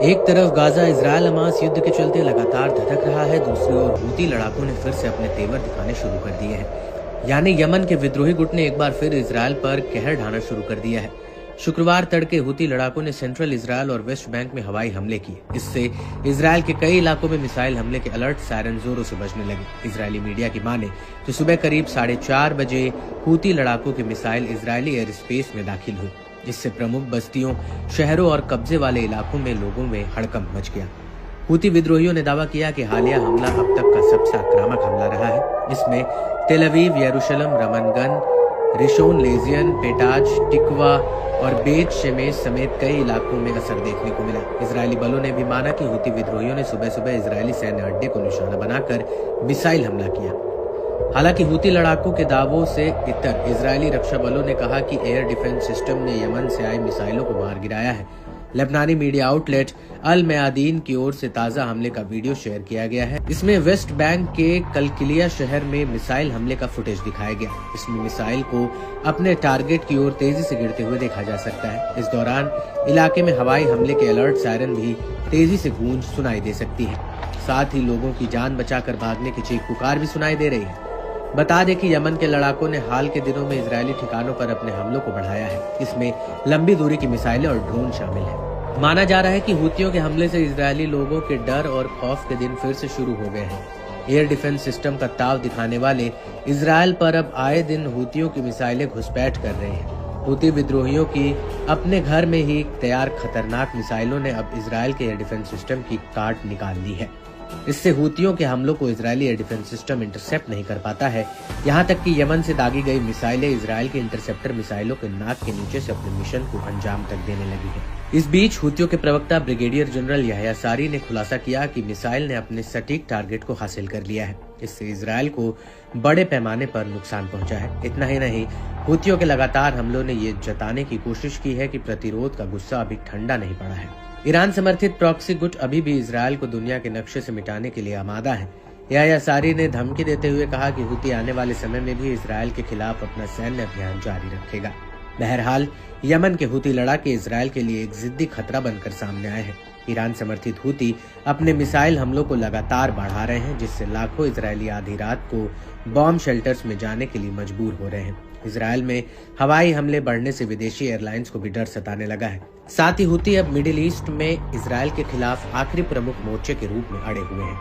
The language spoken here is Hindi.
एक तरफ गाजा इजरायल हमास युद्ध के चलते लगातार धधक रहा है, दूसरी ओर हूती लड़ाकों ने फिर से अपने तेवर दिखाने शुरू कर दिए हैं। यानी यमन के विद्रोही गुट ने एक बार फिर इजरायल पर कहर ढाना शुरू कर दिया है। शुक्रवार तड़के हूती लड़ाकों ने सेंट्रल इजरायल और वेस्ट बैंक में हवाई हमले किए। इससे इजरायल के कई इलाकों में मिसाइल हमले के अलर्ट सायरन जोरों से बजने लगे। इजरायली मीडिया की माने तो सुबह करीब 4:30 बजे हूती लड़ाकों की मिसाइल इजरायली एयर स्पेस में दाखिल हुई, जिससे प्रमुख बस्तियों, शहरों और कब्जे वाले इलाकों में लोगों में हड़कंप मच गया। हूती विद्रोहियों ने दावा किया कि हालिया हमला अब तक का सबसे आक्रामक हमला रहा है। इसमें तेल अवीव, यरूशलेम, रमनगन, रिशोन लेजियन, पेटाज, टिकवा और बेत शेमेश समेत कई इलाकों में असर देखने को मिला। इजरायली बलों ने भी माना कि हूती विद्रोहियों ने सुबह सुबह इजरायली सैन्य अड्डे को निशाना बनाकर मिसाइल हमला किया। हालांकि हूती लड़ाकों के दावों से इतर इजरायली रक्षा बलों ने कहा कि एयर डिफेंस सिस्टम ने यमन से आई मिसाइलों को मार गिराया है। लेबनानी मीडिया आउटलेट अल मयादीन की ओर से ताजा हमले का वीडियो शेयर किया गया है। इसमें वेस्ट बैंक के कलकिलिया शहर में मिसाइल हमले का फुटेज दिखाया गया। इसमें मिसाइल को अपने टारगेट की ओर तेजी से गिरते हुए देखा जा सकता है। इस दौरान इलाके में हवाई हमले के अलर्ट सायरन भी तेजी से गूंज सुनाई दे सकती है। साथ ही लोगों की जान बचाकर भागने की चीख पुकार भी सुनाई दे रही है। बता दें कि यमन के लड़ाकों ने हाल के दिनों में इजरायली ठिकानों पर अपने हमलों को बढ़ाया है। इसमें लंबी दूरी की मिसाइलें और ड्रोन शामिल हैं। माना जा रहा है कि हूतियों के हमले से इजरायली लोगों के डर और खौफ के दिन फिर से शुरू हो गए हैं। एयर डिफेंस सिस्टम का ताव दिखाने वाले इजरायल पर अब आए दिन हूतियों की मिसाइलें घुसपैठ कर रहे हैं। हूती विद्रोहियों की अपने घर में ही तैयार खतरनाक मिसाइलों ने अब इजरायल के एयर डिफेंस सिस्टम की काट निकाल ली है। इससे हूतियों के हमलों को Israeli air defence system intercept नहीं कर पाता है। यहाँ तक कि यमन से दागी गई मिसाइलें इजरायल के इंटरसेप्टर मिसाइलों के नाक के नीचे से अपने मिशन को अंजाम तक देने लगी है। इस बीच हूतियों के प्रवक्ता ब्रिगेडियर जनरल याह्या सारी ने खुलासा किया कि मिसाइल ने अपने सटीक टारगेट को हासिल कर लिया है। इससे इजरायल को बड़े पैमाने पर नुकसान पहुंचा है। इतना ही नहीं, हूतियों के लगातार हमलों ने ये जताने की कोशिश की है कि प्रतिरोध का गुस्सा अभी ठंडा नहीं पड़ा है। ईरान समर्थित प्रॉक्सी गुट अभी भी इजरायल को दुनिया के नक्शे से मिटाने के लिए आमादा है। याह्या सारी ने धमकी देते हुए कहा कि हूती आने वाले समय में भी इजरायल के खिलाफ अपना सैन्य अभियान जारी रखेगा। बहरहाल यमन के हूती लड़ाके इजरायल के लिए एक जिद्दी खतरा बनकर सामने आए हैं। ईरान समर्थित हूती अपने मिसाइल हमलों को लगातार बढ़ा रहे हैं, जिससे लाखों इजरायली आधी रात को बॉम्ब शेल्टर्स में जाने के लिए मजबूर हो रहे हैं। इजरायल में हवाई हमले बढ़ने से विदेशी एयरलाइंस को भी डर सताने लगा है। साथ ही हूती अब मिडिल ईस्ट में इजरायल के खिलाफ आखिरी प्रमुख मोर्चे के रूप में अड़े हुए हैं।